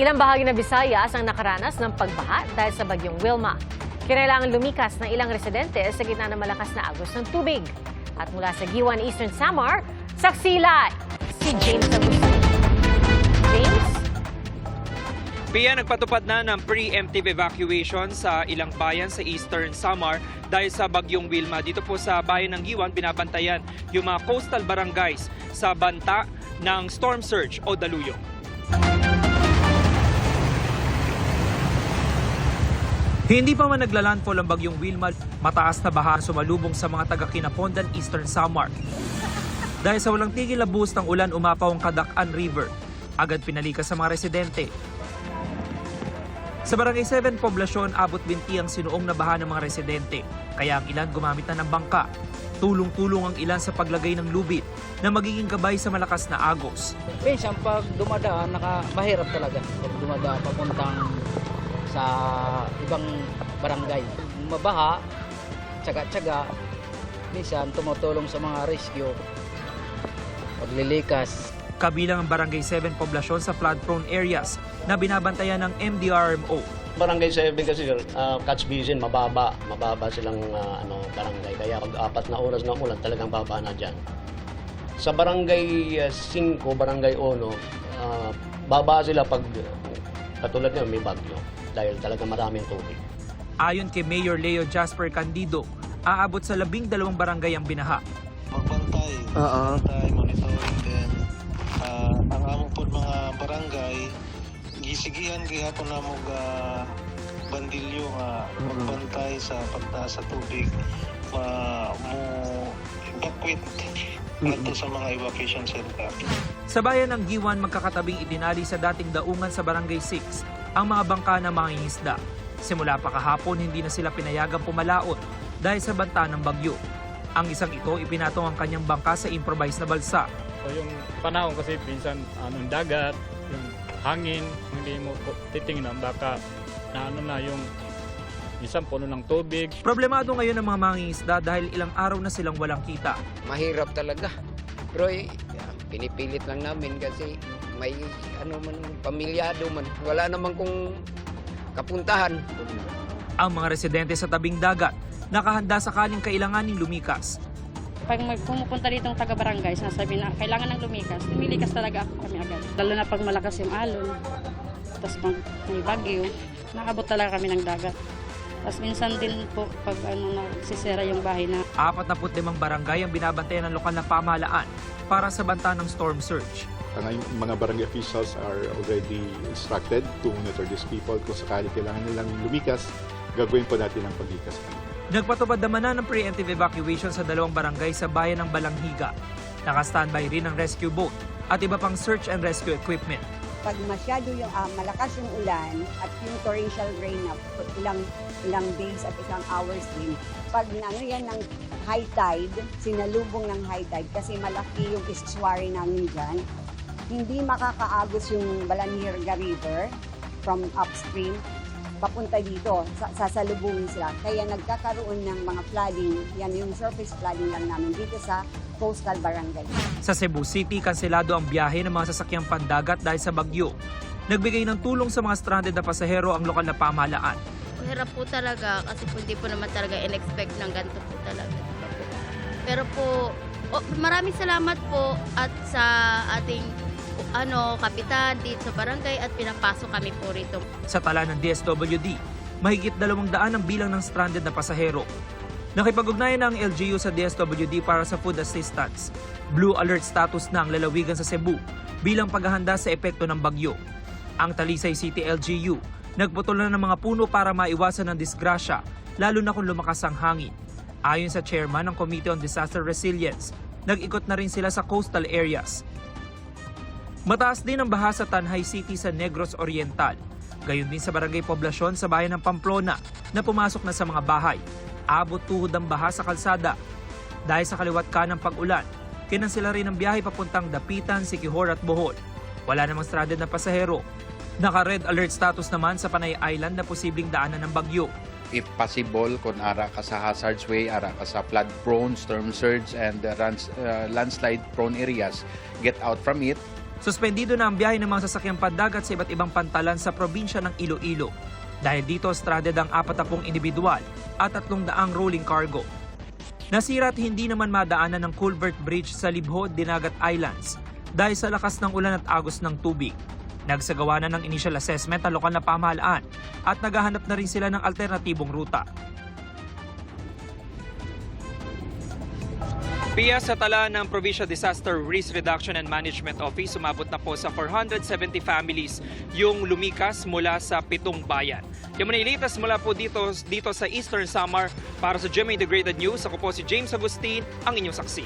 Ilang bahagi ng Visayas ang nakaranas ng pagbaha dahil sa bagyong Wilma. Kinailangan lumikas ng ilang residente sa gitna ng malakas na agos ng tubig. At mula sa Giwan, Eastern Samar, saksila si James Agustin. James? Pia, nagpatupad na ng preemptive evacuation sa ilang bayan sa Eastern Samar dahil sa bagyong Wilma. Dito po sa bayan ng Giwan, binabantayan yung mga coastal barangays sa banta ng storm surge o daluyong. Hindi pa man naglalandfall ang bagyong Wilma, mataas na baha sumalubong sa mga taga-Kinapondan, Eastern Samar. Dahil sa walang tigil na buhos ng ulan, umapaw ang Kadakan River. Agad pinalikas sa mga residente. Sa Barangay 7 poblasyon, abot binti ang sinuong na baha ng mga residente. Kaya ang ilan gumamit na ng bangka. Tulong-tulong ang ilan sa paglagay ng lubid na magiging gabay sa malakas na agos. Minsan pag dumadaan, mahirap talaga. Pag dumadaan papuntang sa ibang barangay. Mabaha, tsaga-tsaga, minsan tumutulong sa mga rescue, paglilikas. Kabilang ang Barangay 7 poblasyon sa flood-prone areas na binabantayan ng MDRMO. Barangay 7 kasi catch basin, mababa silang barangay. Kaya pag 4 na oras na umulan, talagang baba na dyan. Sa Barangay 5, Barangay 1, baba sila pag katulad nyo, may bagyo. Dahil talagang maraming tubig. Ayon kay Mayor Leo Jasper Candido, aabot sa 12 barangay ang binaha. Magbantay, monitoring din. Ang among po mga barangay, gisigihan kaya ako na bandilyo nga magbantay sa pagtaas sa tubig, mo evacuate ato sa mga evacuation center. Sa bayan ng Giwan, magkakatabing itinali sa dating daungan sa Barangay 6 ang mga bangka ng mga isda. Simula pa kahapon, hindi na sila pinayagang pumalaot dahil sa banta ng bagyo. Ang isang ito, ipinatong ang kanyang bangka sa improvised na balsa. So yung panahon kasi pinsan dagat, yung hangin, hindi mo titingnan baka na yung isang puno ng tubig. Problemado ngayon ang mga mangingisda dahil ilang araw na silang walang kita. Mahirap talaga. Pero pinipilit lang namin kasi may pamilyado man. Wala naman kung kapuntahan. Ang mga residente sa tabing dagat, nakahanda sakaling kailanganing lumikas. Pag pumupunta dito ng taga-barangay, sinasabi na kailangan ng lumikas talaga ako kami agad. Lalo na pag malakas yung alon, tapos pag may bagyo, nakabot talaga kami ng dagat. Tapos minsan din po pag nagsisira yung bahay na. 45 barangay ang binabantayan ng lokal na pamahalaan para sa banta ng storm surge. Ang mga barangay officials are already instructed to monitor these people. Kung sakali kailangan nilang lumikas, gagawin po natin ang paglikas. Nagpatupad naman na ng preemptive evacuation sa 2 barangay sa bayan ng Balanghiga. Naka-standby rin ang rescue boat at iba pang search and rescue equipment. Pag masyado yung malakas yung ulan at yung torrential rain na ilang days at ilang hours din, pag nangyayari ng high tide, sinalubong ng high tide kasi malaki yung estuary namin dyan, hindi makakaagos yung Balanhirga River from upstream papunta dito, sasalubungin sila. Kaya nagkakaroon ng mga flooding, yan yung surface flooding lang namin dito sa coastal barangay. Sa Cebu City, kanselado ang biyahe ng mga sasakyang pandagat dahil sa bagyo. Nagbigay ng tulong sa mga stranded na pasahero ang lokal na pamahalaan. Hirap po talaga kasi hindi po naman talaga in-expect ng ganito po talaga. Pero po, maraming salamat po at sa ating kapitan dito sa barangay at pinapasok kami po rito. Sa tala ng DSWD, mahigit 200 ang bilang ng stranded na pasahero. Nakipag-ugnayan na ang LGU sa DSWD para sa food assistance. Blue alert status na ang lalawigan sa Cebu bilang paghahanda sa epekto ng bagyo. Ang Talisay City LGU, nagputol na ng mga puno para maiwasan ang disgrasya, lalo na kung lumakas ang hangin. Ayon sa chairman ng Committee on Disaster Resilience, nag-ikot na rin sila sa coastal areas. Mataas din ang baha sa Tanhay City sa Negros Oriental. Gayon din sa barangay poblasyon sa bayan ng Pamplona na pumasok na sa mga bahay. Abot tuhod ang baha sa kalsada. Dahil sa kaliwat kanang pag-ulan, kinansela rin ang biyahe papuntang Dapitan, Siquijor at Bohol. Wala namang stranded na pasahero. Naka-red alert status naman sa Panay Island na posibleng daanan ng bagyo. If possible, kung ara ka sa hazards way, ara ka sa flood-prone, storm surge, and landslide-prone areas, get out from it. Suspendido na ang biyahe ng mga sasakyang pandagat sa iba't ibang pantalan sa probinsya ng Iloilo. Dahil dito, stranded ang 40 individual at 300 rolling cargo. Nasira at hindi naman madaanan ng culvert bridge sa Libho, Dinagat Islands dahil sa lakas ng ulan at agos ng tubig. Nagsagawa na ng initial assessment ang lokal na pamahalaan at naghahanap na rin sila ng alternatibong ruta. PIA sa tala ng Provincial Disaster Risk Reduction and Management Office, sumabot na po sa 470 families yung lumikas mula sa 7 bayan. Yung manilitas mula po dito sa Eastern Samar para sa GMA Integrated News. Ako po si James Agustin, ang inyong saksi.